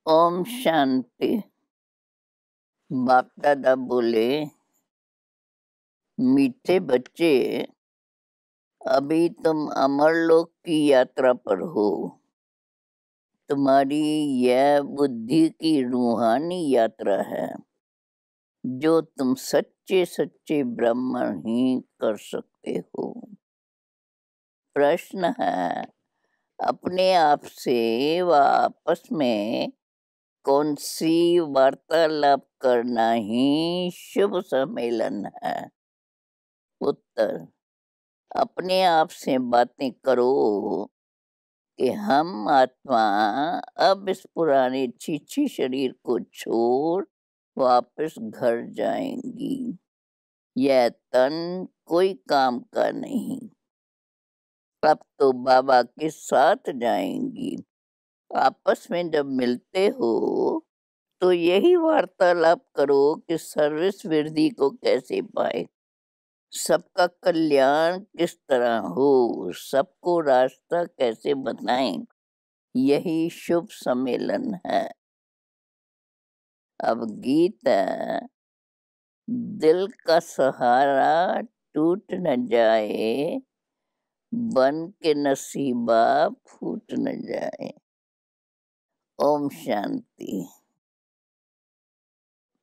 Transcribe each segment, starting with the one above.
ओम शांति। बाप दादा बोले, मीठे बच्चे, अभी तुम अमरलोक की यात्रा पर हो। तुम्हारी यह बुद्धि की रूहानी यात्रा है, जो तुम सच्चे सच्चे ब्राह्मण ही कर सकते हो। प्रश्न है, अपने आप से व आपस में कौन सी वार्तालाप करना ही शुभ सम्मेलन है? उत्तर, अपने आप से बातें करो कि हम आत्मा अब इस पुराने छीछी शरीर को छोड़ वापस घर जाएंगी। यह तन कोई काम का नहीं, अब तो बाबा के साथ जाएंगी। आपस में जब मिलते हो तो यही वार्तालाप करो कि सर्विस वृद्धि को कैसे पाए, सबका कल्याण किस तरह हो, सबको रास्ता कैसे बताएं। यही शुभ सम्मेलन है। अब गीत है, दिल का सहारा टूट न जाए, बन के नसीबा फूट न जाए। ओम शांति।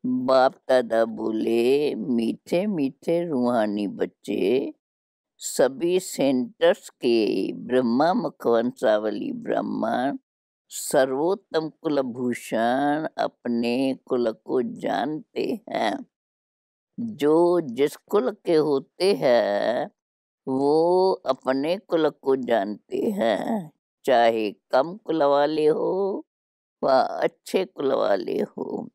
बाप दादा बोले, मीठे मीठे रूहानी बच्चे, सभी सेंटर्स के ब्रह्मा मुखवंशावली ब्राह्मण सर्वोत्तम कुलभूषण अपने कुल को जानते हैं। जो जिस कुल के होते हैं वो अपने कुल को जानते हैं, चाहे कम कुल वाले हो व अच्छे कुल वाले हो।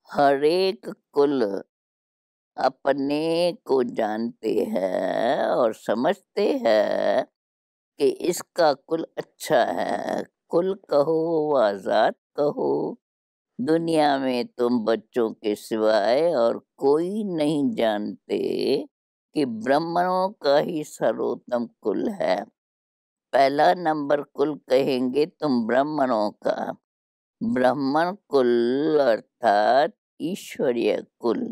हर एक कुल अपने को जानते हैं और समझते हैं कि इसका कुल अच्छा है। कुल कहो व जात कहो, दुनिया में तुम बच्चों के सिवाय और कोई नहीं जानते कि ब्राह्मणों का ही सर्वोत्तम कुल है। पहला नंबर कुल कहेंगे तुम ब्राह्मणों का। ब्राह्मण कुल अर्थात ईश्वरीय कुल।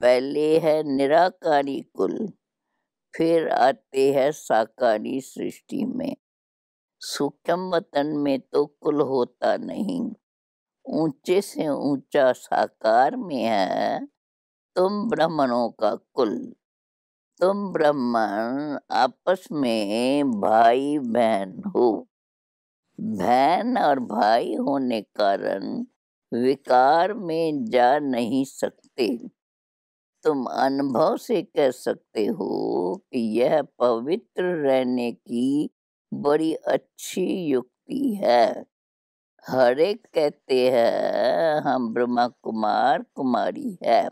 पहले है निराकारी कुल, फिर आते हैं साकारी सृष्टि में। सूक्ष्म वतन में तो कुल होता नहीं, ऊंचे से ऊंचा साकार में है तुम ब्राह्मणों का कुल। तुम ब्राह्मण आपस में भाई बहन हो। बहन और भाई होने कारण विकार में जा नहीं सकते। तुम अनुभव से कह सकते हो कि यह पवित्र रहने की बड़ी अच्छी युक्ति है। हर एक कहते हैं हम ब्रह्मा कुमार कुमारी है,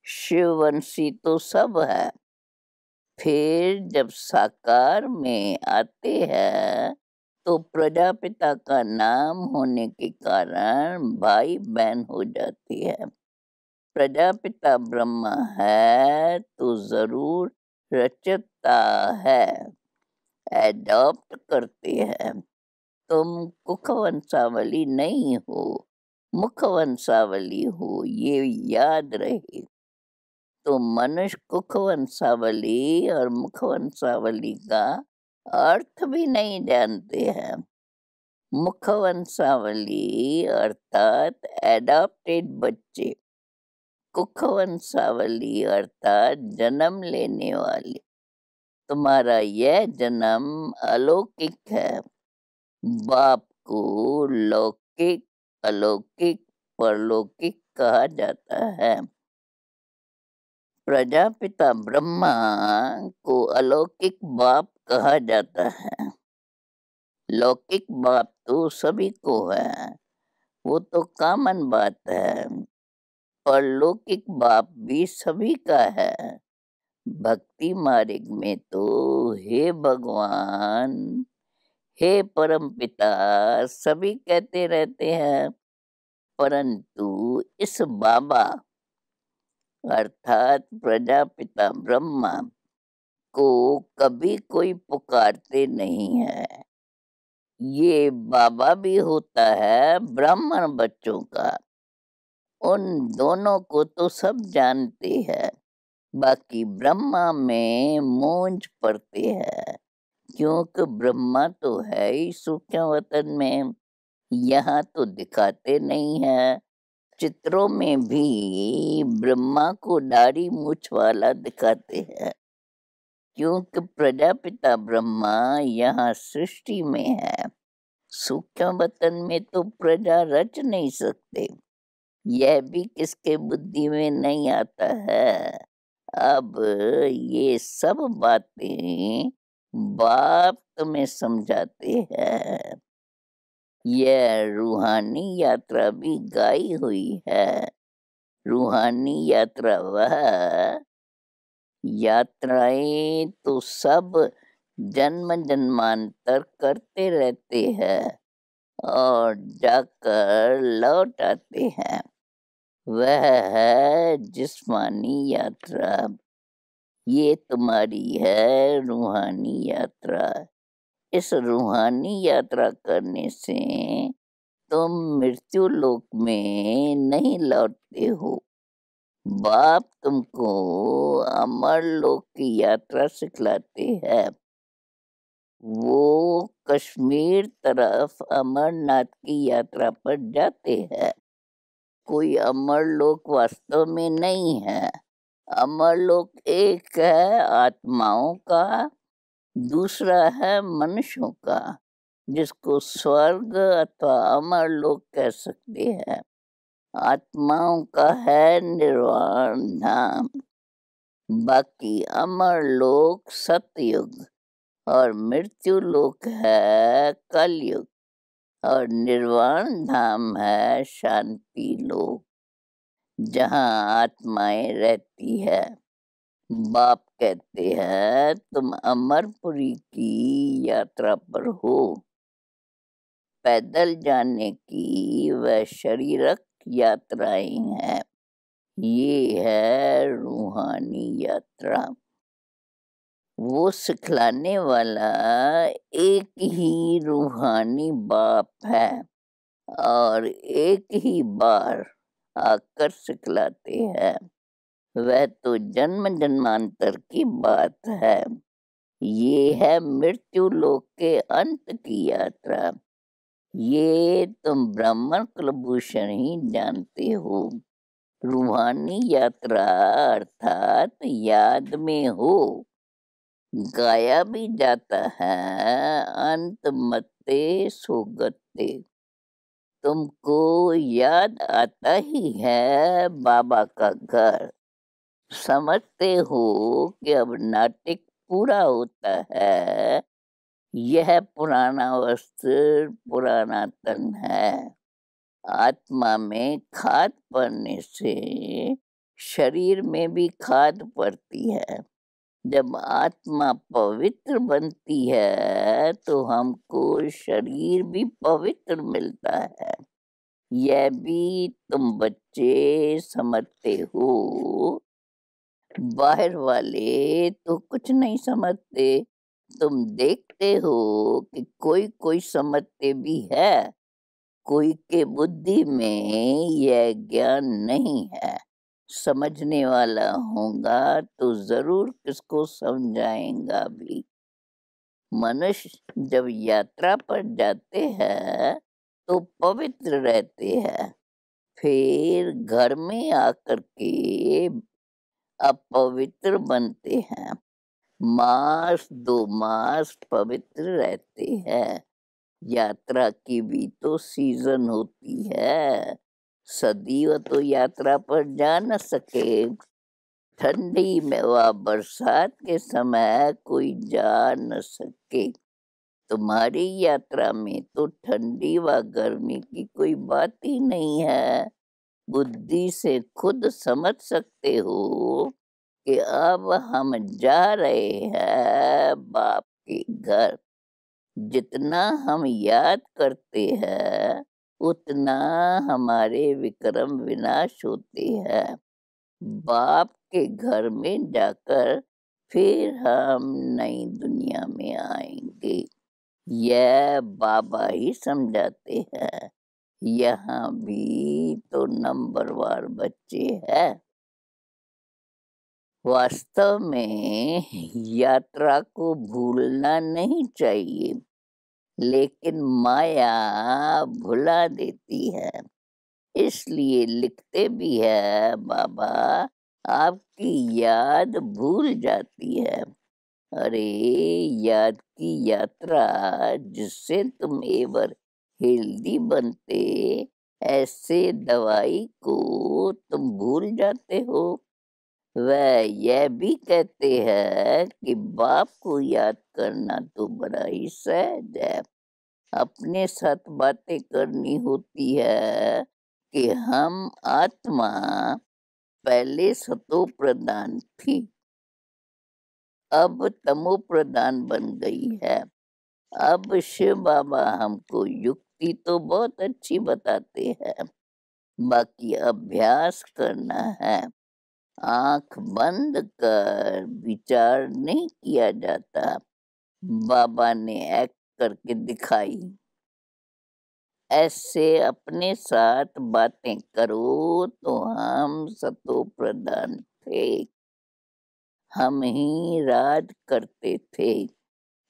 शिववंशी तो सब है। फिर जब साकार में आते हैं तो प्रजापिता का नाम होने के कारण भाई बहन हो जाती है। प्रजापिता ब्रह्मा है तो जरूर रचता है, एडॉप्ट करते हैं। तुम कुख वंशावली नहीं हो, मुख वंशावली हो, ये याद रहे। तो मनुष्य कुख वंशावली और मुख वंशावली का अर्थ भी नहीं जानते हैं। मुख वंशावली अर्थात एडॉप्टेड बच्चे, कुख वंशावली अर्थात जन्म लेने वाले। तुम्हारा यह जन्म अलौकिक है। बाप को लौकिक, अलौकिक, परलौकिक कहा जाता है। प्रजापिता ब्रह्मा को अलौकिक बाप कहा जाता है। लौकिक बाप तो सभी को है, वो तो कॉमन बात है। परलौकिक बाप भी सभी का है। भक्ति मार्ग में तो हे भगवान, हे परम पिता सभी कहते रहते हैं, परंतु इस बाबा अर्थात प्रजापिता ब्रह्मा को कभी कोई पुकारते नहीं है। ये बाबा भी होता है ब्राह्मण बच्चों का। उन दोनों को तो सब जानते हैं, बाकी ब्रह्मा में मूंझ पड़ते हैं, क्योंकि ब्रह्मा तो है ही सूक्ष्म वतन में, यहाँ तो दिखाते नहीं है। चित्रों में भी ब्रह्मा को दाढ़ी मूछ वाला दिखाते हैं, क्योंकि प्रजापिता ब्रह्मा यहाँ सृष्टि में है। सूक्ष्म वतन में तो प्रजा रच नहीं सकते, यह भी किसके बुद्धि में नहीं आता है। अब ये सब बातें बाप तुम्हें समझाते हैं। यह रूहानी यात्रा भी गाई हुई है। रूहानी यात्रा वह यात्राएं तो सब जन्म जन्मांतर करते रहते हैं और जाकर लौट आते हैं। वह है जिस्मानी यात्रा। ये तुम्हारी है रूहानी यात्रा। इस रूहानी यात्रा करने से तुम मृत्यु लोक में नहीं लौटते हो। बाप तुमको अमर लोक की यात्रा सिखलाते हैं। वो कश्मीर तरफ अमरनाथ की यात्रा पर जाते हैं। कोई अमर लोक वास्तव में नहीं है। अमर लोक एक है आत्माओं का, दूसरा है मनुष्यों का, जिसको स्वर्ग अथवा अमर लोक कह सकते हैं। आत्माओं का है निर्वाण धाम, बाकी अमर लोक सतयुग और मृत्यु लोक है कलयुग, और निर्वाण धाम है शांति लोक, जहाँ आत्माएं रहती है। बाप कहते हैं तुम अमरपुरी की यात्रा पर हो। पैदल जाने की वह शरीरक यात्राएं हैं। ये है रूहानी यात्रा। वो सिखलाने वाला एक ही रूहानी बाप है और एक ही बार आकर सिखलाते हैं। वह तो जन्म जन्मांतर की बात है। ये है मृत्यु लोक के अंत की यात्रा। ये तुम ब्राह्मण कुलभूषण ही जानते हो। रूहानी यात्रा अर्थात याद में हो। गाया भी जाता है अंत मत्ते सोगत्ते। तुमको याद आता ही है बाबा का घर। समझते हो कि अब नाटक पूरा होता है। यह पुराना वस्त्र पुराना तन है। आत्मा में खाद पड़ने से शरीर में भी खाद पड़ती है। जब आत्मा पवित्र बनती है तो हमको शरीर भी पवित्र मिलता है। यह भी तुम बच्चे समझते हो। बाहर वाले तो कुछ नहीं समझते। तुम देखते हो कि कोई कोई समझते भी है, कोई के बुद्धि में यह ज्ञान नहीं है। समझने वाला होगा तो जरूर किसको समझाएगा भी। मनुष्य जब यात्रा पर जाते हैं तो पवित्र रहते हैं, फिर घर में आकर के अपवित्र बनते हैं। मास 2 मास पवित्र रहते हैं। यात्रा की भी तो सीजन होती है। सदैव तो यात्रा पर जा न सके। ठंडी में व बरसात के समय कोई जा न सके। तुम्हारी यात्रा में तो ठंडी व गर्मी की कोई बात ही नहीं है। बुद्धि से खुद समझ सकते हो कि अब हम जा रहे हैं बाप के घर। जितना हम याद करते हैं उतना हमारे विक्रम विनाश होते हैं। बाप के घर में जाकर फिर हम नई दुनिया में आएंगे। यह बाबा ही समझाते हैं। यहाँ भी तो नंबरवार बच्चे हैं। वास्तव में यात्रा को भूलना नहीं चाहिए, लेकिन माया भुला देती है। इसलिए लिखते भी है बाबा, आपकी याद भूल जाती है। अरे, याद की यात्रा जिससे तुम एवर हेल्दी बनते, ऐसे दवाई को तुम भूल जाते हो। वह यह भी कहते हैं कि बाप को याद करना तो बड़ा ही सहज है। अपने साथ बातें करनी होती है कि हम आत्मा पहले सतो प्रधान थी, अब तमो प्रधान बन गई है। अब शिव बाबा हमको युक्ति तो बहुत अच्छी बताते हैं, बाकी अभ्यास करना है। आंख बंद कर विचार नहीं किया जाता। बाबा ने एक्ट करके दिखाई। ऐसे अपने साथ बातें करो तो हम सतो प्रधान थे, हम ही राज करते थे।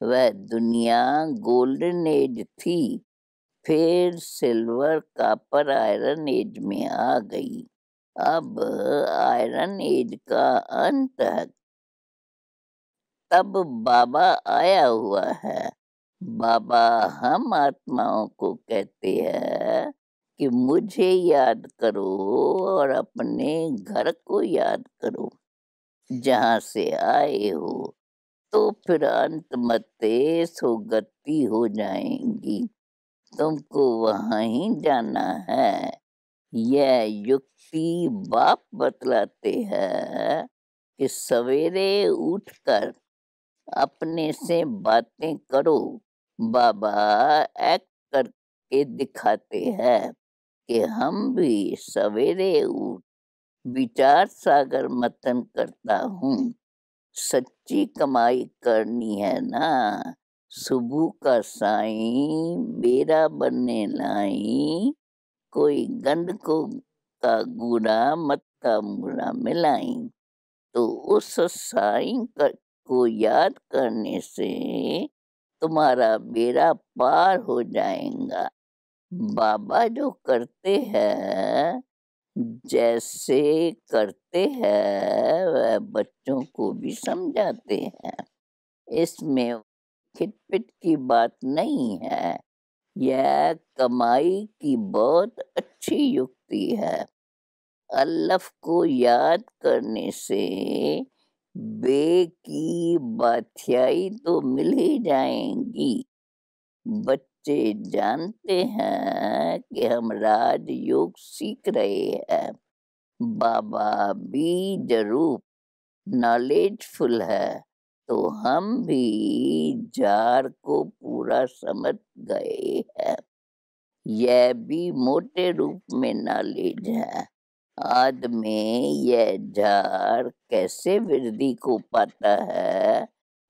वह दुनिया गोल्डन एज थी, फिर सिल्वर कॉपर आयरन एज में आ गई। अब आयरन एज का अंत है। तब बाबा आया हुआ है। बाबा हम आत्माओं को कहते हैं कि मुझे याद करो और अपने घर को याद करो जहाँ से आए हो, तो फिर अंत मते सुगति हो जाएंगी। तुमको वहाँ ही जाना है। यह युक्ति बाप बतलाते हैं कि सवेरे उठकर अपने से बातें करो। बाबा एक्ट करके दिखाते हैं कि हम भी सवेरे उठ विचार सागर मंथन करता हूँ। सच्ची कमाई करनी है ना, सुबह का साईं बेरा बनने लाई, कोई गंड को का गुना मत का मुरा मिलाई। तो उस साईं को याद करने से तुम्हारा बेड़ा पार हो जाएगा। बाबा जो करते हैं, जैसे करते हैं, वह बच्चों को भी समझाते हैं। इसमें खिटपिट की बात नहीं है। यह कमाई की बहुत अच्छी युक्ति है। अल्लाफ को याद करने से बे की बाथियाई तो मिल ही जाएंगी। बच्चे जानते हैं कि हम राजयोग सीख रहे हैं। बाबा भी जरूर नॉलेजफुल है, तो हम भी जार को पूरा समझ गए हैं। यह भी मोटे रूप में नॉलेज है। आद में यह जार कैसे वृद्धि को पाता है,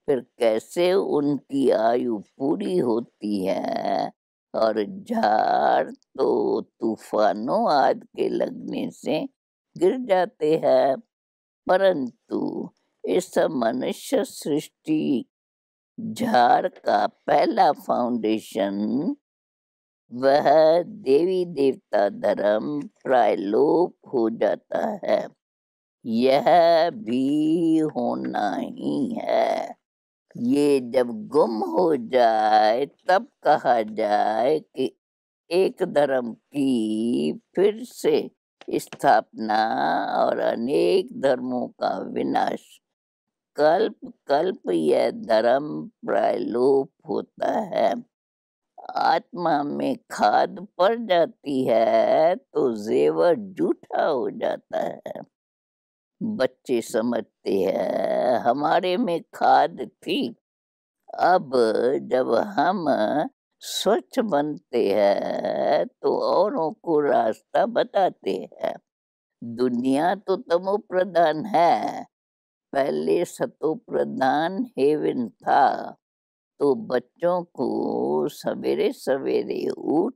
फिर कैसे उनकी आयु पूरी होती है, और झाड़ तो तूफानों आदि के लगने से गिर जाते हैं। परंतु इस मनुष्य सृष्टि झाड़ का पहला फाउंडेशन, वह देवी देवता धर्म प्रायलोप हो जाता है। यह भी होना ही है। ये जब गुम हो जाए तब कहा जाए कि एक धर्म की फिर से स्थापना और अनेक धर्मों का विनाश। कल्प कल्प यह धर्म प्रायलोप होता है। आत्मा में खाद पड़ जाती है तो जेवर जूठा हो जाता है। बच्चे समझते हैं हमारे में खाद थी। अब जब हम स्वच्छ बनते हैं तो औरों को रास्ता बताते हैं। दुनिया तो तमो प्रधान है, पहले सतो प्रधान हेवन था। तो बच्चों को सवेरे सवेरे उठ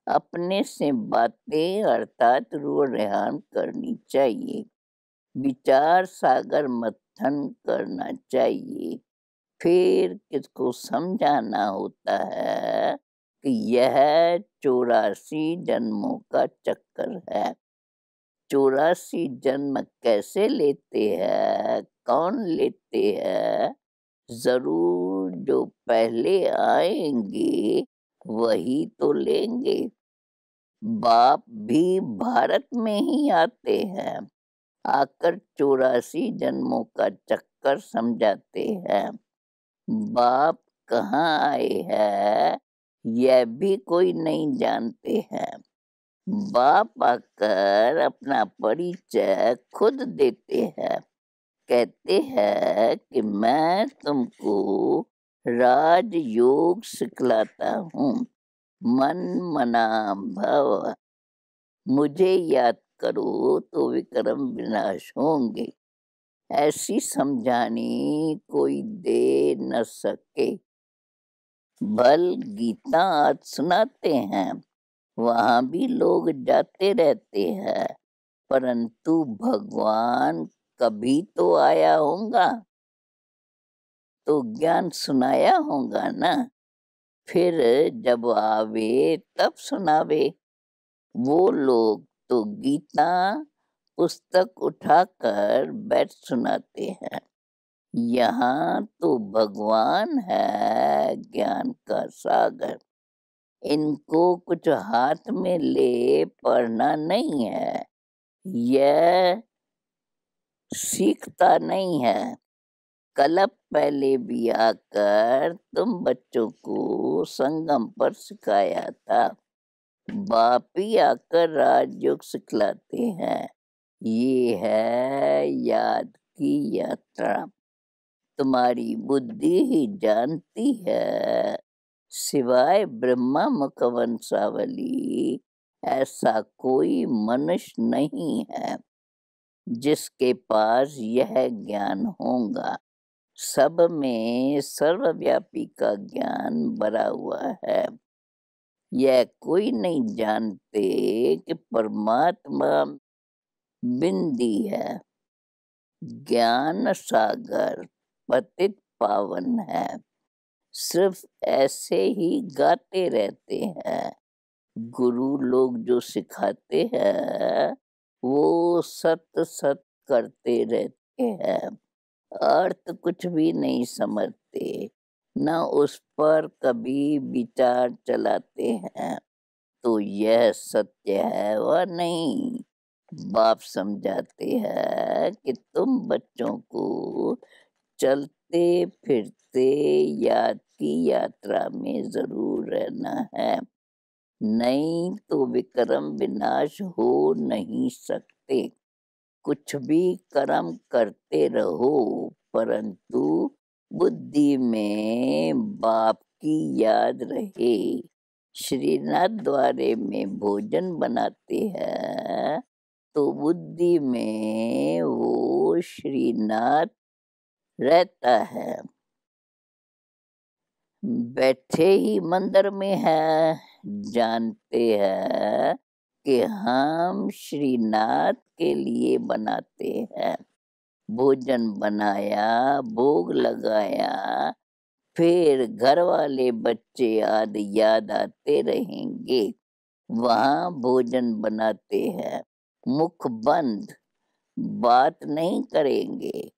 अपने से बातें अर्थात रुझान करनी चाहिए। विचार सागर मंथन करना चाहिए। फिर किसको समझाना होता है कि यह 84 जन्मों का चक्कर है। 84 जन्म कैसे लेते हैं, कौन लेते हैं? ज़रूर जो पहले आएँगे वही तो लेंगे। बाप भी भारत में ही आते हैं, आकर 84 जन्मों का चक्कर समझाते हैं। बाप कहाँ आए हैं यह भी कोई नहीं जानते हैं। बाप आकर अपना परिचय खुद देते हैं। कहते हैं कि मैं तुमको राजयोग सिखलाता हूँ। मन मना भव, मुझे याद करो तो विक्रम विनाश होंगे। ऐसी समझानी कोई दे न सके। भल गीता आज सुनाते हैं, वहाँ भी लोग जाते रहते हैं, परंतु भगवान कभी तो आया होगा तो ज्ञान सुनाया होगा ना। फिर जब आवे तब सुनावे। वो लोग तो गीता पुस्तक उठाकर बैठ सुनाते हैं। यहाँ तो भगवान है ज्ञान का सागर। इनको कुछ हाथ में ले पढ़ना नहीं है, यह सीखता नहीं है। कल्प पहले भी आकर तुम बच्चों को संगम पर सिखाया था। बाप ही आकर राजयोग सिखलाते हैं। ये है याद की यात्रा। तुम्हारी बुद्धि ही जानती है, सिवाय ब्रह्मा मुखवंशावली ऐसा कोई मनुष्य नहीं है जिसके पास यह ज्ञान होगा। सब में सर्वव्यापी का ज्ञान भरा हुआ है। यह कोई नहीं जानते कि परमात्मा बिंदी है। ज्ञान सागर पतित पावन है। सिर्फ ऐसे ही गाते रहते हैं। गुरु लोग जो सिखाते हैं वो सत सत करते रहते हैं, अर्थ कुछ भी नहीं समझते, न उस पर कभी विचार चलाते हैं। तो यह सत्य है व नहीं। बाप समझाते हैं कि तुम बच्चों को चलते फिरते याद की यात्रा में जरूर रहना है, नहीं तो विक्रम विनाश हो नहीं सकते। कुछ भी कर्म करते रहो, परंतु बुद्धि में बाप की याद रहे। श्रीनाथ द्वारे में भोजन बनाते हैं तो बुद्धि में वो श्रीनाथ रहता है। बैठे ही मंदिर में है, जानते हैं कि हम श्रीनाथ के लिए बनाते हैं। भोजन बनाया, भोग लगाया, फिर घर वाले बच्चे आदि याद आते रहेंगे। वहाँ भोजन बनाते हैं, मुख बंद, बात नहीं करेंगे।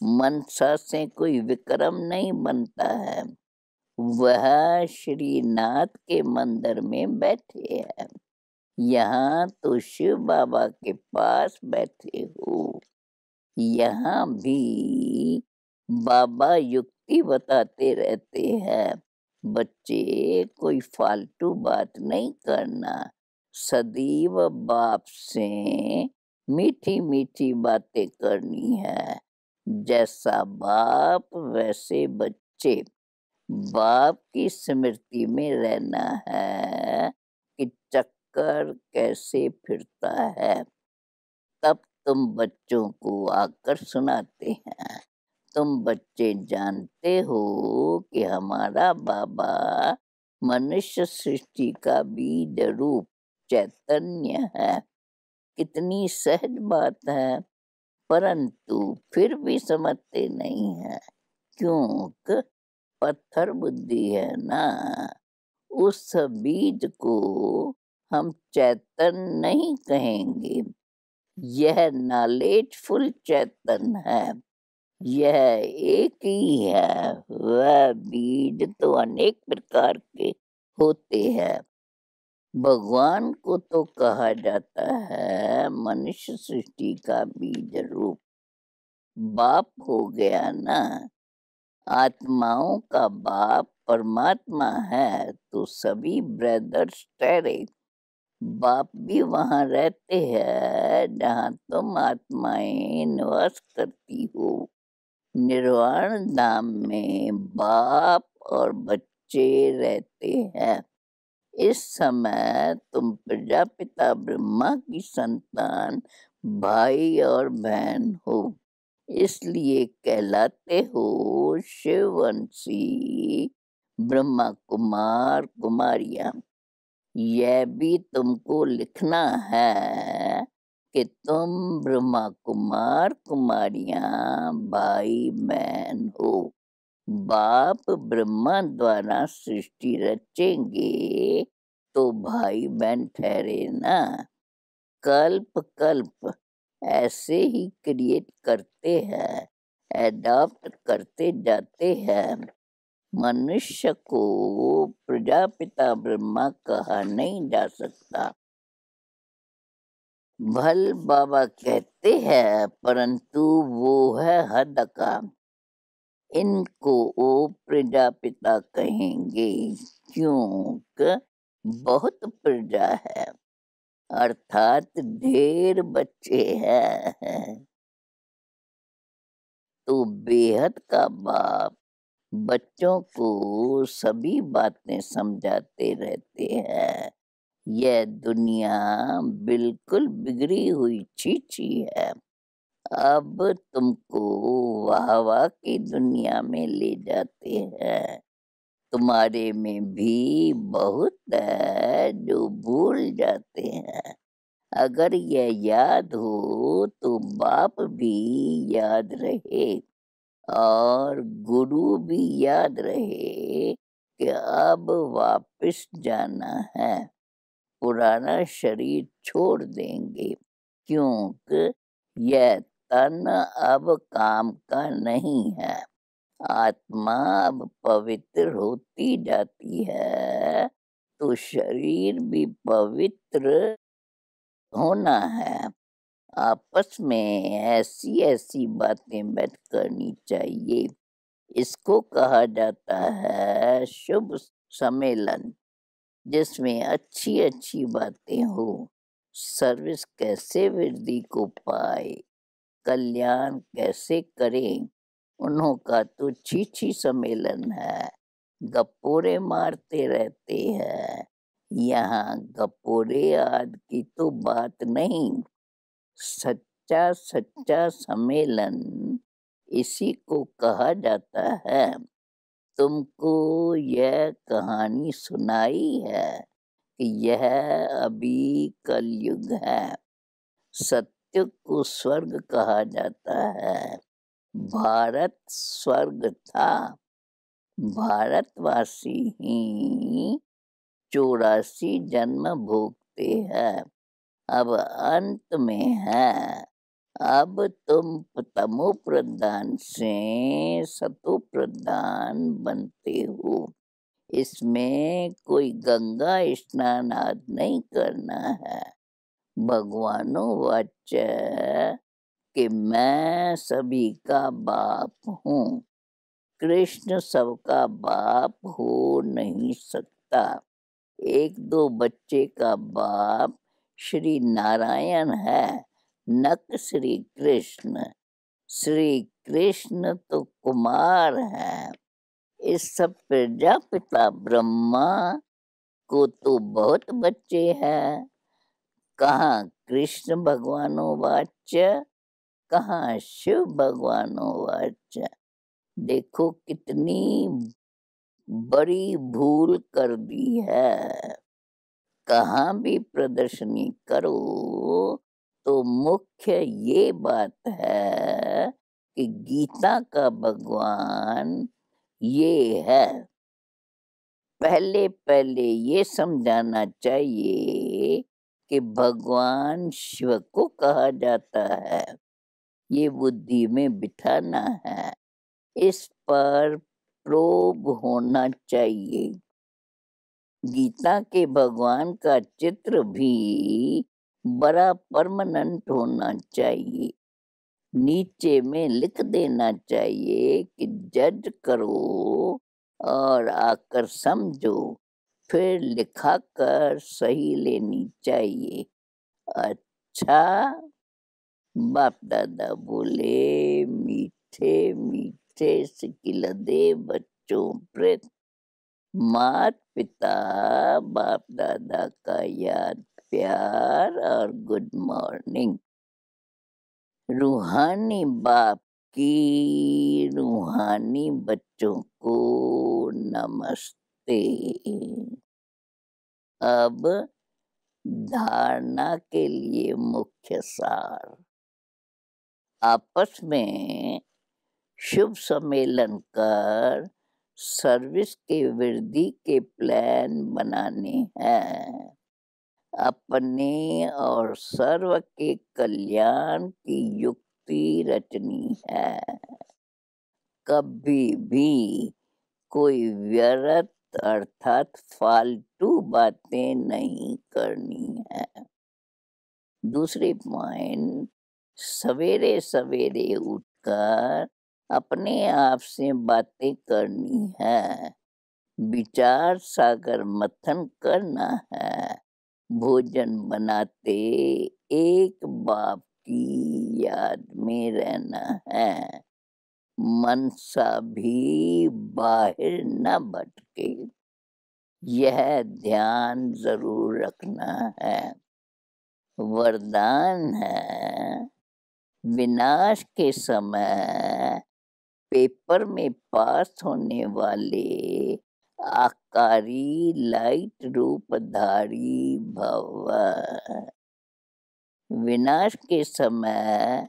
मनसा से कोई विक्रम नहीं बनता है। वह श्रीनाथ के मंदिर में बैठे हैं। यहाँ तो शिव बाबा के पास बैठे हो। यहाँ भी बाबा युक्ति बताते रहते हैं। बच्चे कोई फालतू बात नहीं करना, सदैव बाप से मीठी मीठी बातें करनी है। जैसा बाप वैसे बच्चे। बाप की स्मृति में रहना है कि चक्कर कैसे फिरता है। तब तुम बच्चों को आकर सुनाते हैं। तुम बच्चे जानते हो कि हमारा बाबा मनुष्य सृष्टि का बीज रूप चैतन्य है। कितनी सहज बात है, परंतु फिर भी समझते नहीं है, क्योंकि पत्थर बुद्धि है ना। उस बीज को हम चैतन्य नहीं कहेंगे, यह नॉलेजफुल चैतन्य है। यह एक ही है, वह बीज तो अनेक प्रकार के होते हैं। भगवान को तो कहा जाता है मनुष्य सृष्टि का बीज रूप। बाप हो गया ना, आत्माओं का बाप परमात्मा है, तो सभी ब्रदर्स ठहरे। बाप भी वहाँ रहते हैं जहाँ तुम आत्माएं निवास करती हो। निर्वाण धाम में बाप और बच्चे रहते हैं। इस समय तुम प्रजापिता ब्रह्मा की संतान भाई और बहन हो, इसलिए कहलाते हो शिववंशी ब्रह्मा कुमार कुमारियां। यह भी तुमको लिखना है कि तुम ब्रह्मा कुमार कुमारियां भाई बहन हो। बाप ब्रह्मा द्वारा सृष्टि रचेंगे तो भाई बहन ठहरे ना। कल्प कल्प ऐसे ही क्रिएट करते हैं, एडॉप्ट करते जाते हैं। मनुष्य को प्रजापिता ब्रह्मा कहा नहीं जा सकता। भल बाबा कहते हैं, परंतु वो है हद का। इनको वो प्रजापिता कहेंगे, क्योंकि बहुत प्रजा है, अर्थात ढेर बच्चे हैं। तो बेहद का बाप बच्चों को सभी बातें समझाते रहते हैं। यह दुनिया बिल्कुल बिगड़ी हुई चीची है। अब तुमको वाह की दुनिया में ले जाते हैं। तुम्हारे में भी बहुत है जो भूल जाते हैं। अगर यह याद हो तो बाप भी याद रहे और गुरु भी याद रहे कि अब वापस जाना है। पुराना शरीर छोड़ देंगे, क्योंकि यह तन अब काम का नहीं है। आत्मा अब पवित्र होती जाती है, तो शरीर भी पवित्र होना है। आपस में ऐसी ऐसी बातें मत करनी चाहिए। इसको कहा जाता है शुभ सम्मेलन, जिसमें अच्छी अच्छी बातें हो। सर्विस कैसे वृद्धि को पाए, कल्याण कैसे करें, उन्हों का तो छीछी सम्मेलन है। गप्पोरे मारते रहते हैं। यहाँ गप्पोरे आदि की तो बात नहीं। सच्चा सच्चा सम्मेलन इसी को कहा जाता है। तुमको यह कहानी सुनाई है कि यह अभी कलयुग है। सत्य को स्वर्ग कहा जाता है। भारत स्वर्ग था। भारतवासी ही 84 जन्म भोगते हैं, अब अंत में है। अब तुम तमो प्रधान से सतो प्रधान बनते हो। इसमें कोई गंगा स्नान आदि नहीं करना है। भगवानो वाच्य कि मैं सभी का बाप हूँ। कृष्ण सबका बाप हो नहीं सकता। एक दो बच्चे का बाप श्री नारायण है, नक श्री कृष्ण। श्री कृष्ण तो कुमार है। इस सब प्रजापिता ब्रह्मा को तो बहुत बच्चे हैं। कहाँ कृष्ण भगवानो वाच्य, कहाँ शिव भगवानो वाच्य। देखो कितनी बड़ी भूल कर दी है। कहाँ भी प्रदर्शनी करो तो मुख्य ये बात है कि गीता का भगवान ये है। पहले पहले ये समझाना चाहिए कि भगवान शिव को कहा जाता है। ये बुद्धि में बिठाना है। इस पर प्रोब होना चाहिए। गीता के भगवान का चित्र भी बड़ा परमानेंट होना चाहिए। नीचे में लिख देना चाहिए कि जज करो और आकर समझो, फिर लिखा कर सही लेनी चाहिए। अच्छा, बाप दादा बोले, मीठे मीठे सिकिलदे बच्चों प्रेत, मात पिता बाप दादा का याद प्यार और गुड मॉर्निंग। रूहानी बाप की रूहानी बच्चों को नमस्ते। अब धारणा के लिए मुख्य सार। आपस में शुभ सम्मेलन कर सर्विस के वृद्धि के प्लान बनाने हैं। अपने और सर्व के कल्याण की युक्ति रचनी है। कभी भी कोई व्यर्थ अर्थात फालतू बातें नहीं करनी है। दूसरी पॉइंट, सवेरे सवेरे उठकर अपने आप से बातें करनी है। विचार सागर मंथन करना है। भोजन बनाते एक बाप की याद में रहना है। मनसा भी बाहर न भटके, यह ध्यान जरूर रखना है। वरदान है, विनाश के समय पेपर में पास होने वाले आकारी लाइट रूपधारी भव। विनाश के समय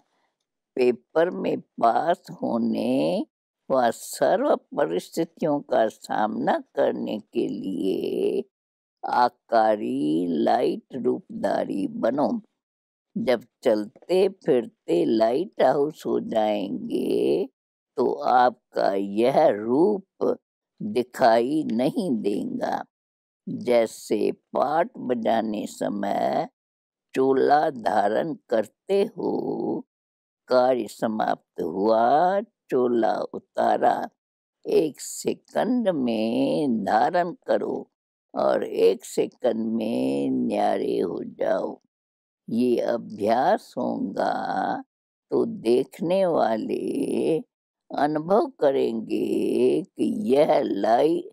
पेपर में पास होने व सर्व परिस्थितियों का सामना करने के लिए आकारी लाइट रूपधारी बनो। जब चलते फिरते लाइट हाउस हो जाएंगे तो आपका यह रूप दिखाई नहीं देगा। जैसे पाठ बजाने समय चोला धारण करते हो, कार्य समाप्त हुआ, चोला उतारा, 1 सेकंड में धारण करो और 1 सेकंड में न्यारे हो जाओ। ये अभ्यास होगा तो देखने वाले अनुभव करेंगे कि यह लाइट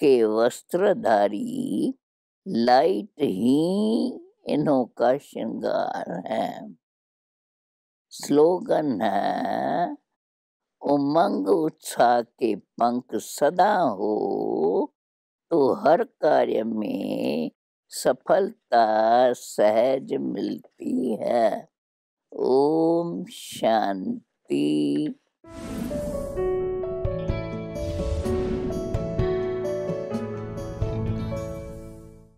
के वस्त्रधारी लाइट ही इन्हों का श्रृंगार है। स्लोगन है, उमंग उत्साह के पंख सदा हो तो हर कार्य में सफलता सहज मिलती है। ओम शांति।